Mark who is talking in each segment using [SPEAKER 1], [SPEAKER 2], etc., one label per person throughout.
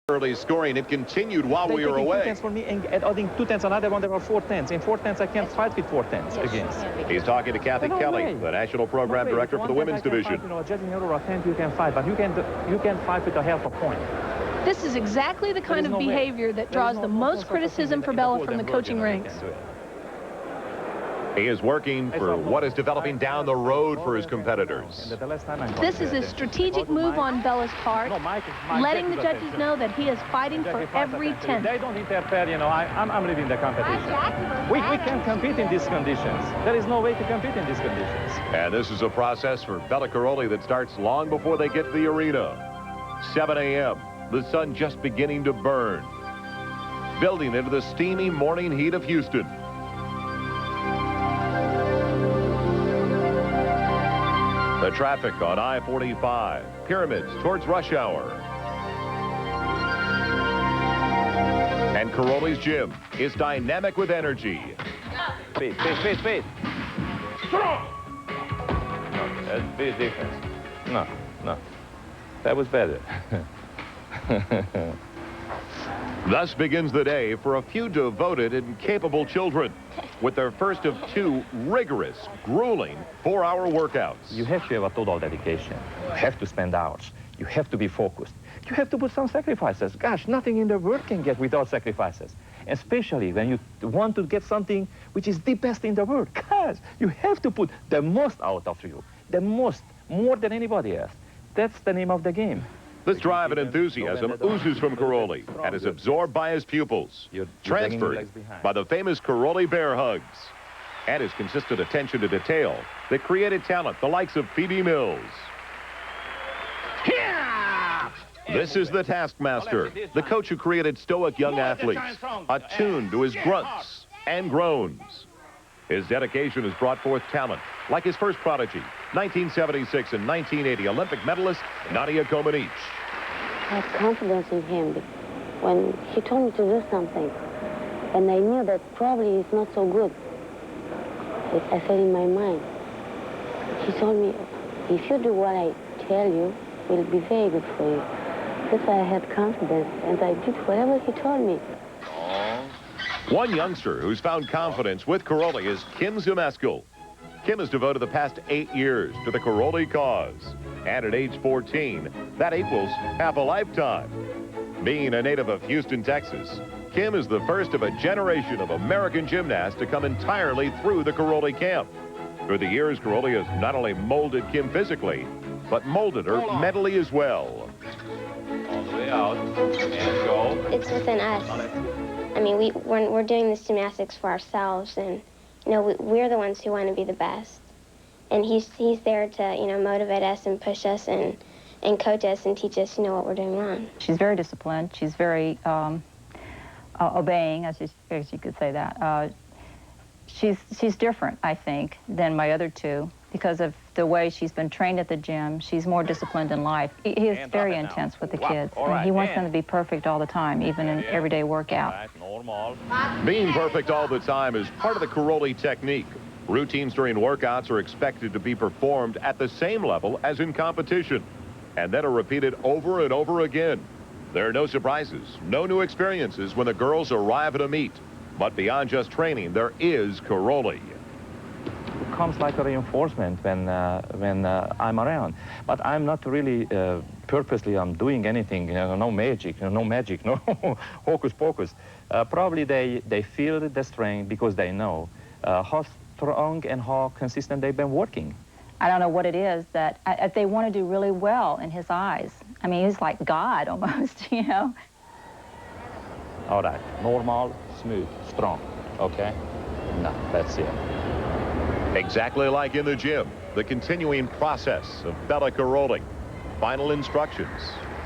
[SPEAKER 1] Early scoring, it continued while we were away.
[SPEAKER 2] 2 tenths for me and adding 2 tenths, another one, there were 4 tenths. In 4 tenths, I can't fight with 4 tenths against.
[SPEAKER 1] He's talking to Kathy Kelly, the National Program Director for the women's division.
[SPEAKER 2] You know, judging your or 10, you can fight, but you can fight with a half a point.
[SPEAKER 3] This is exactly the kind of behavior that draws the most criticism for Bella from the coaching ranks.
[SPEAKER 1] He is working for what is developing down the road for his competitors.
[SPEAKER 3] This is a strategic move on Bella's part, letting the judges know that he is fighting for every tenth.
[SPEAKER 2] They don't interfere, you know, I'm leaving the competition. We can't compete in these conditions. There is no way to compete in these conditions.
[SPEAKER 1] And this is a process for Bella Karolyi that starts long before they get to the arena. 7 a.m., the sun just beginning to burn, building into the steamy morning heat of Houston. The traffic on I-45, pyramids towards rush hour. And Karolyi's gym is dynamic with energy.
[SPEAKER 2] Speed. Strong! No, that's big difference. No. That was better.
[SPEAKER 1] Thus begins the day for a few devoted and capable children with their first of 2 rigorous, grueling 4-hour workouts.
[SPEAKER 2] You have to have a total dedication. You have to spend hours. You have to be focused. You have to put some sacrifices. Gosh, nothing in the world can get without sacrifices. Especially when you want to get something which is the best in the world. Gosh, you have to put the most out of you. The most, more than anybody else. That's the name of the game.
[SPEAKER 1] This drive and enthusiasm oozes from Karolyi and is absorbed by his pupils, transferred by the famous Karolyi bear hugs, and his consistent attention to detail that created talent, the likes of Phoebe Mills. This is the taskmaster, the coach who created stoic young athletes, attuned to his grunts and groans. His dedication has brought forth talent, like his first prodigy, 1976 and 1980 Olympic medalist Nadia Comaneci.
[SPEAKER 4] I had confidence in him when he told me to do something, and I knew that probably it's not so good. I said in my mind, he told me, if you do what I tell you, it will be very good for you. That's why I had confidence, and I did whatever he told me.
[SPEAKER 1] One youngster who's found confidence with Karolyi is Kim Zymeskel. Kim has devoted the past 8 years to the Karolyi cause. And at age 14, that equals half a lifetime. Being a native of Houston, Texas, Kim is the first of a generation of American gymnasts to come entirely through the Karolyi camp. Through the years, Karolyi has not only molded Kim physically, but molded her mentally as well.
[SPEAKER 2] All the way out and go.
[SPEAKER 5] It's within us. I mean, we're doing this gymnastics for ourselves, and you know, we're the ones who want to be the best. And he's there to, you know, motivate us and push us and coach us and teach us, you know, what we're doing wrong.
[SPEAKER 6] She's very disciplined. She's very obeying, as you could say that. She's different, I think, than my other 2 because of the way she's been trained at the gym. She's more disciplined in life. He is very intense with the kids. And he wants them to be perfect all the time, even in everyday workout.
[SPEAKER 1] Being perfect all the time is part of the Karolyi technique. Routines during workouts are expected to be performed at the same level as in competition, and then are repeated over and over again. There are no surprises, no new experiences when the girls arrive at a meet. But beyond just training, there is Karolyi.
[SPEAKER 2] It comes like a reinforcement when I'm around. But I'm not really purposely doing anything, you know, no magic, no hocus pocus. Probably they feel the strength because they know how strong and how consistent they've been working.
[SPEAKER 6] I don't know what it is that they want to do really well in his eyes. I mean, he's like God almost, you know.
[SPEAKER 2] All right, normal, smooth, strong, okay? No, that's it.
[SPEAKER 1] Exactly like in the gym, the continuing process of Bella Karolyi. Final instructions.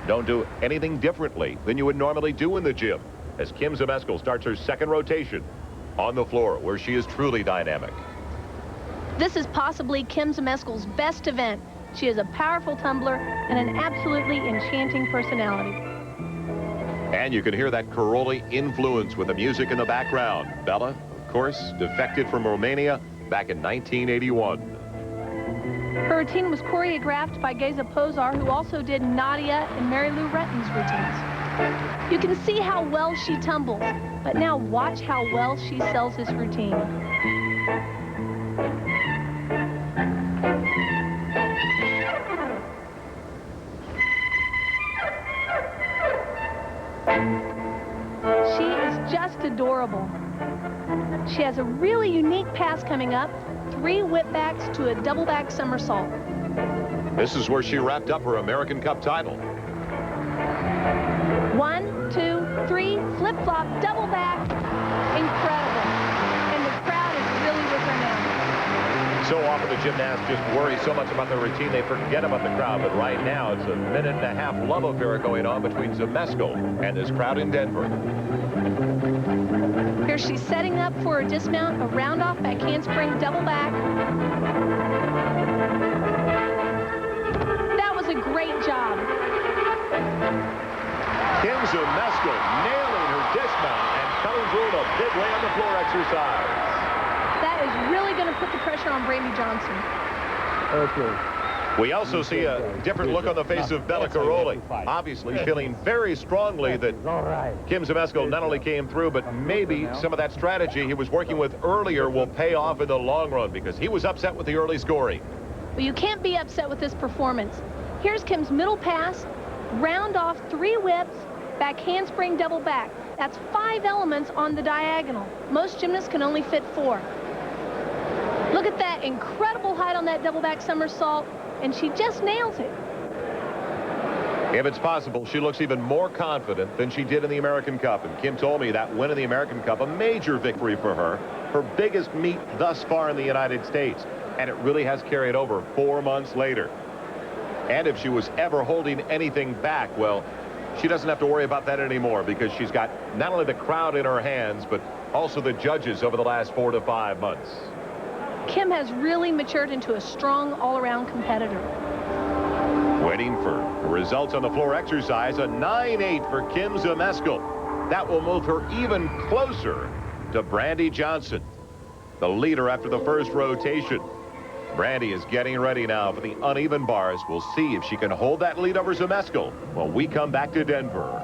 [SPEAKER 1] Don't do anything differently than you would normally do in the gym, as Kim Zymeskel starts her second rotation on the floor, where she is truly dynamic.
[SPEAKER 3] This is possibly Kim Zymeskel's best event. She is a powerful tumbler and an absolutely enchanting personality.
[SPEAKER 1] And you can hear that Karolyi influence with the music in the background. Bella, of course, defected from Romania back in 1981.
[SPEAKER 3] Her routine was choreographed by Geza Pozar, who also did Nadia and Mary Lou Retton's routines. You can see how well she tumbles, but now watch how well she sells this routine. She is just adorable. She has a really unique pass coming up, 3 whipbacks to a double back somersault.
[SPEAKER 1] This is where she wrapped up her American Cup title.
[SPEAKER 3] 1, 2, 3, flip-flop, double back. Incredible. And the crowd is really with her now.
[SPEAKER 1] So often the gymnasts just worry so much about the routine they forget about the crowd, but right now it's a 1.5-minute love affair going on between Zymescal and this crowd in Denver.
[SPEAKER 3] Here she's setting up for a dismount, a round-off back handspring, double back. That was a great job.
[SPEAKER 1] Kim Zymescal nailing her dismount and coming through in a big way on the floor exercise.
[SPEAKER 3] That is really going to put the pressure on Brandy Johnson.
[SPEAKER 1] We also see a different look on the face of Bella Caroli, obviously feeling very strongly that Kim Zymescal not only came through, but maybe some of that strategy he was working with earlier will pay off in the long run, because he was upset with the early scoring.
[SPEAKER 3] Well, you can't be upset with this performance. Here's Kim's middle pass, round off, 3 whips, back handspring, double back. That's 5 elements on the diagonal. Most gymnasts can only fit 4. Look at that incredible height on that double back somersault, and she just nails it.
[SPEAKER 1] If it's possible, she looks even more confident than she did in the American Cup. And Kim told me that win in the American Cup, a major victory for her, her biggest meet thus far in the United States. And it really has carried over 4 months later. And if she was ever holding anything back, well, she doesn't have to worry about that anymore, because she's got not only the crowd in her hands, but also the judges over the last 4 to 5 months.
[SPEAKER 3] Kim has really matured into a strong all-around competitor.
[SPEAKER 1] Waiting for results on the floor exercise, a 9-8 for Kim Zymescal. That will move her even closer to Brandy Johnson, the leader after the first rotation. Brandy is getting ready now for the uneven bars. We'll see if she can hold that lead over Zymescal when we come back to Denver.